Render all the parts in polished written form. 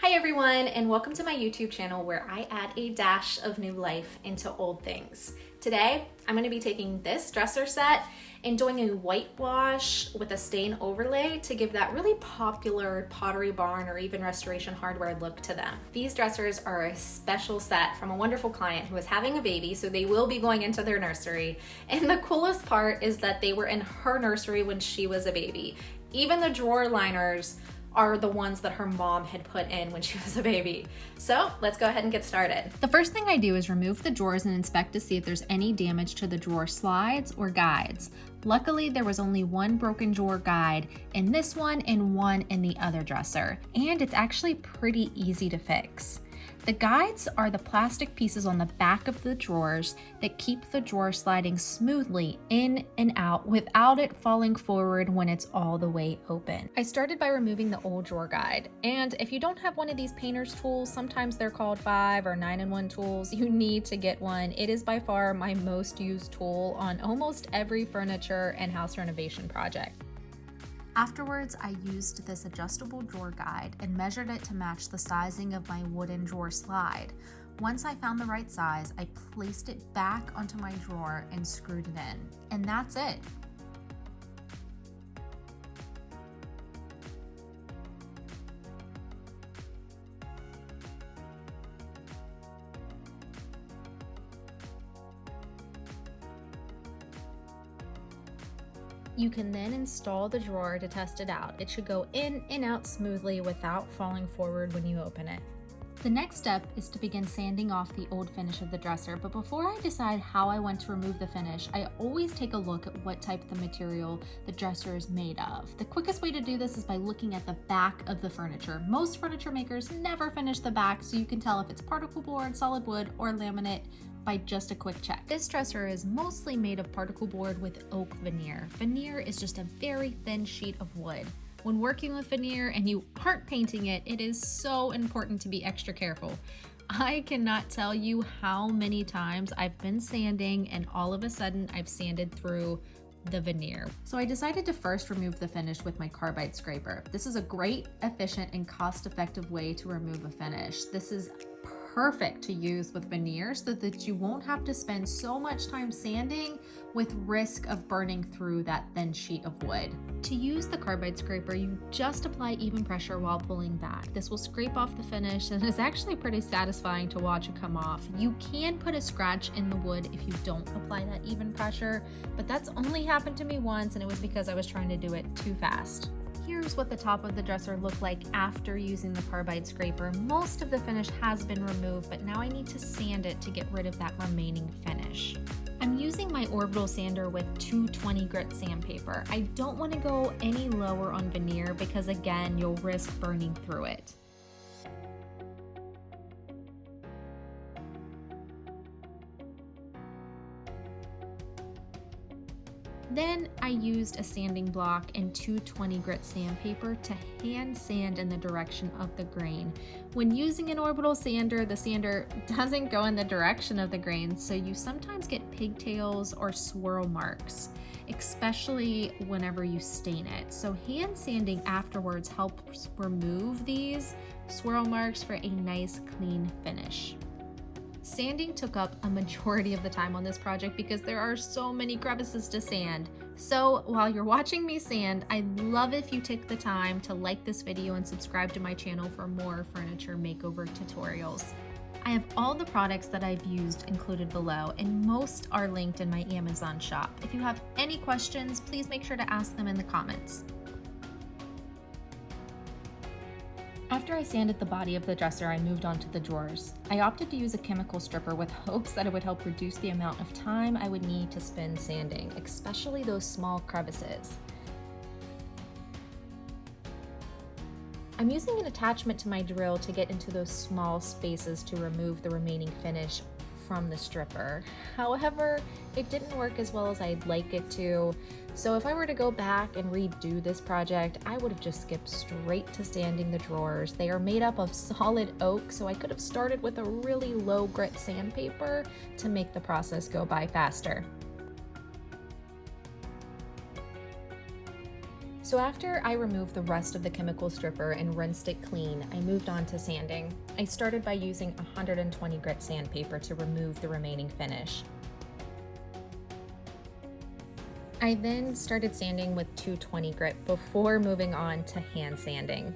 Hi everyone, and welcome to my YouTube channel where I add a dash of new life into old things. Today, I'm going to be taking this dresser set and doing a whitewash with a stain overlay to give that really popular Pottery barn or even restoration hardware look to them. These dressers are a special set from a wonderful client who is having a baby, so they will be going into their nursery. And the coolest part is that they were in her nursery when she was a baby. Even the drawer liners are the ones that her mom had put in when she was a baby. So let's go ahead and get started. The first thing I do is remove the drawers and inspect to see if there's any damage to the drawer slides or guides. Luckily, there was only one broken drawer guide in this one and one in the other dresser, and it's actually pretty easy to fix. The guides are the plastic pieces on the back of the drawers that keep the drawer sliding smoothly in and out without it falling forward when it's all the way open. I started by removing the old drawer guide, and if you don't have one of these painter's tools, sometimes they're called 5 or 9-in-1 tools, you need to get one. It is by far my most used tool on almost every furniture and house renovation project. Afterwards, I used this adjustable drawer guide and measured it to match the sizing of my wooden drawer slide. Once I found the right size, I placed it back onto my drawer and screwed it in. And that's it. You can then install the drawer to test it out. It should go in and out smoothly without falling forward when you open it. The next step is to begin sanding off the old finish of the dresser, but before I decide how I want to remove the finish, I always take a look at what type of material the dresser is made of. The quickest way to do this is by looking at the back of the furniture. Most furniture makers never finish the back, so you can tell if it's particle board, solid wood, or laminate by just a quick check. This dresser is mostly made of particle board with oak veneer. Veneer is just a very thin sheet of wood. When working with veneer and you aren't painting it, it is so important to be extra careful. I cannot tell you how many times I've been sanding and all of a sudden I've sanded through the veneer. So I decided to first remove the finish with my Carbide Scraper. This is a great, efficient, and cost-effective way to remove a finish. This is perfect to use with veneer so that you won't have to spend so much time sanding with risk of burning through that thin sheet of wood. To use the Carbide Scraper, you just apply even pressure while pulling back. This will scrape off the finish and it's actually pretty satisfying to watch it come off. You can put a scratch in the wood if you don't apply that even pressure, but that's only happened to me once and it was because I was trying to do it too fast. Here's what the top of the dresser looked like after using the Carbide Scraper. Most of the finish has been removed, but now I need to sand it to get rid of that remaining finish. I'm using my Orbital sander with 220 grit sandpaper. I don't want to go any lower on veneer because again, you'll risk burning through it. Then I used a sanding block and 220 grit sandpaper to hand sand in the direction of the grain. When using an Orbital sander, the sander doesn't go in the direction of the grain, so you sometimes get pigtails or swirl marks, especially whenever you stain it. So hand sanding afterwards helps remove these swirl marks for a nice clean finish. Sanding took up a majority of the time on this project because there are so many crevices to sand. So while you're watching me sand, I'd love if you take the time to like this video and subscribe to my channel for more furniture makeover tutorials. I have all the products that I've used included below, and most are linked in my Amazon shop. If you have any questions, please make sure to ask them in the comments. After I sanded the body of the dresser, I moved on to the drawers. I opted to use a chemical stripper with hopes that it would help reduce the amount of time I would need to spend sanding, especially those small crevices. I'm using an attachment to my drill to get into those small spaces to remove the remaining finish from the stripper. However, it didn't work as well as I'd like it to. So if I were to go back and redo this project, I would have just skipped straight to sanding the drawers. They are made up of solid oak, so I could have started with a really low grit sandpaper to make the process go by faster. So after I removed the rest of the chemical stripper and rinsed it clean, I moved on to sanding. I started by using 120 grit sandpaper to remove the remaining finish. I then started sanding with 220 grit before moving on to hand sanding.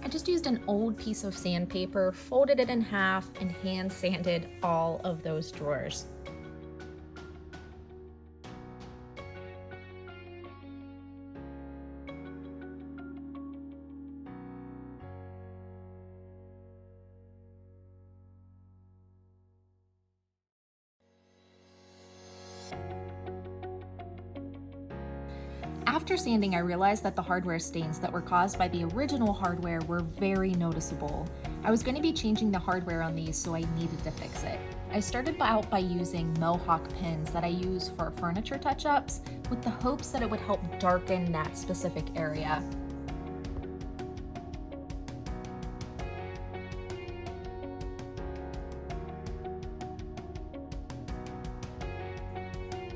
I just used an old piece of sandpaper, folded it in half, and hand sanded all of those drawers. After sanding, I realized that the hardware stains that were caused by the original hardware were very noticeable. I was going to be changing the hardware on these, so I needed to fix it. I started out by using Mohawk pins that I use for furniture touch-ups with the hopes that it would help darken that specific area.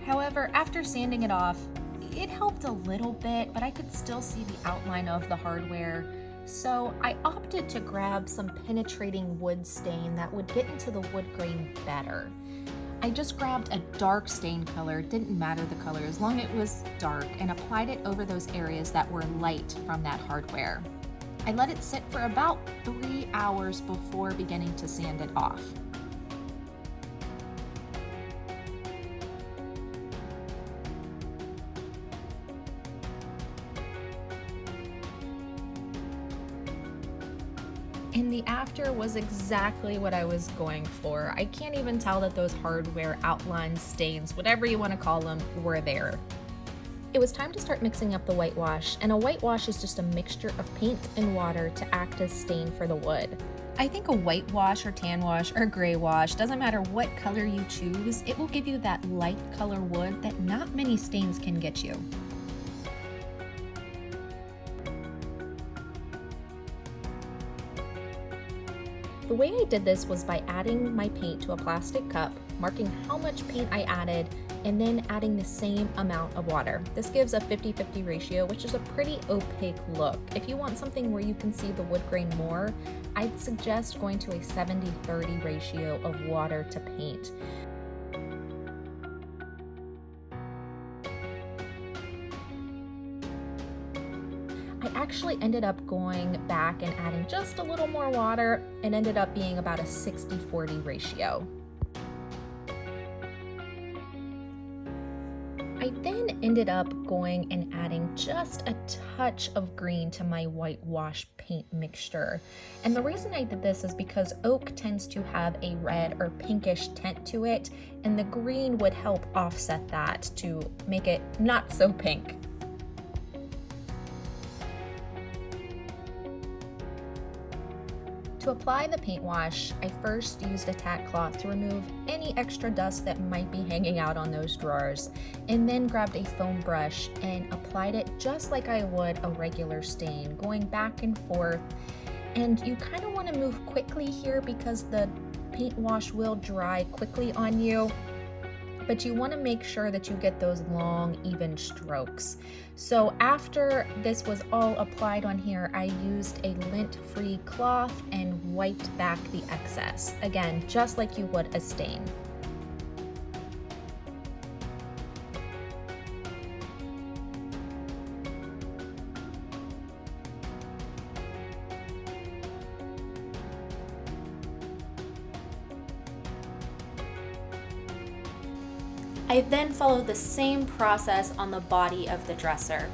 However, after sanding it off, it helped a little bit, but I could still see the outline of the hardware. So I opted to grab some penetrating wood stain that would get into the wood grain better. I just grabbed a dark stain color, didn't matter the color as long as it was dark, and applied it over those areas that were light from that hardware. I let it sit for about 3 hours before beginning to sand it off. And the after was exactly what I was going for. I can't even tell that those hardware outlines, stains, whatever you want to call them, were there. It was time to start mixing up the whitewash, and a whitewash is just a mixture of paint and water to act as stain for the wood. I think a whitewash or tan wash or gray wash, doesn't matter what color you choose, it will give you that light color wood that not many stains can get you. The way I did this was by adding my paint to a plastic cup, marking how much paint I added, and then adding the same amount of water. This gives a 50-50 ratio, which is a pretty opaque look. If you want something where you can see the wood grain more, I'd suggest going to a 70-30 ratio of water to paint. I actually ended up going back and adding just a little more water and ended up being about a 60-40 ratio. I then ended up going and adding just a touch of green to my whitewash paint mixture. And the reason I did this is because oak tends to have a red or pinkish tint to it, and the green would help offset that to make it not so pink. To apply the paint wash, I first used a tack cloth to remove any extra dust that might be hanging out on those drawers, and then grabbed a foam brush and applied it just like I would a regular stain, going back and forth. And you kind of want to move quickly here because the paint wash will dry quickly on you, but you want to make sure that you get those long, even strokes. So after this was all applied on here, I used a lint-free cloth and wiped back the excess. Again, just like you would a stain. I then followed the same process on the body of the dresser.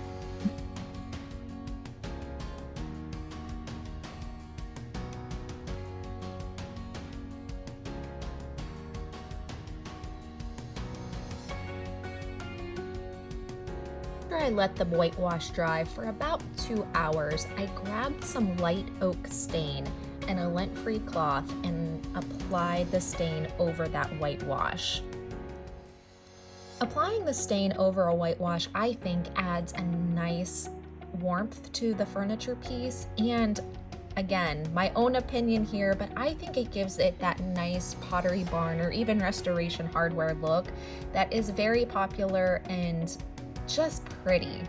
After I let the whitewash dry for about 2 hours, I grabbed some light oak stain and a lint-free cloth and applied the stain over that whitewash. Applying the stain over a whitewash, I think, adds a nice warmth to the furniture piece, and Again, my own opinion here, but I think it gives it that nice Pottery Barn or even Restoration Hardware look that is very popular and just pretty.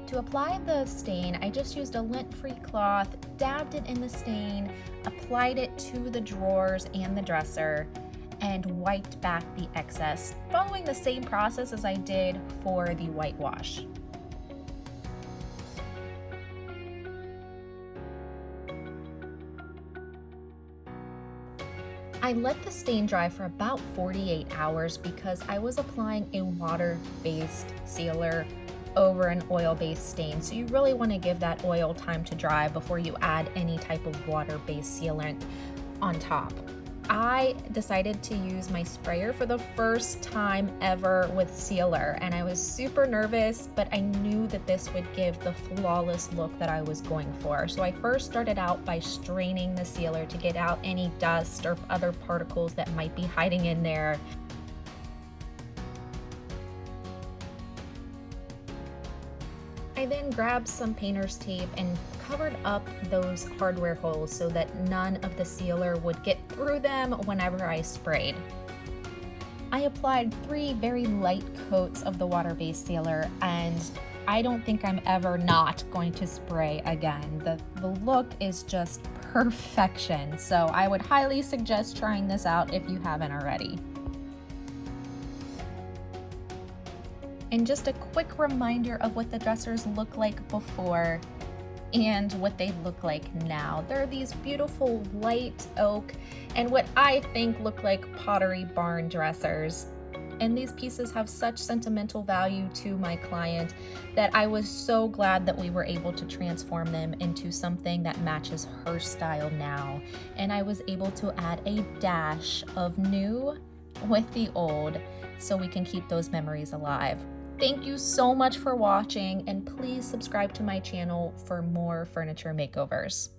To apply the stain, I just used a lint-free cloth, dabbed it in the stain, applied it to the drawers and the dresser, and wiped back the excess, following the same process as I did for the whitewash. I let the stain dry for about 48 hours because I was applying a water-based sealer over an oil-based stain. So you really want to give that oil time to dry before you add any type of water-based sealant on top. I decided to use my sprayer for the first time ever with sealer, and I was super nervous, but I knew that this would give the flawless look that I was going for. So I first started out by straining the sealer to get out any dust or other particles that might be hiding in there. I then grabbed some painter's tape and covered up those hardware holes so that none of the sealer would get through them whenever I sprayed. I applied 3 very light coats of the water-based sealer, and I don't think I'm ever not going to spray again. The look is just perfection, so I would highly suggest trying this out if you haven't already. And just a quick reminder of what the dressers look like before and what they look like now. They're these beautiful light oak and what I think look like Pottery Barn dressers. And these pieces have such sentimental value to my client that I was so glad that we were able to transform them into something that matches her style now. And I was able to add a dash of new with the old so we can keep those memories alive. Thank you so much for watching, and please subscribe to my channel for more furniture makeovers.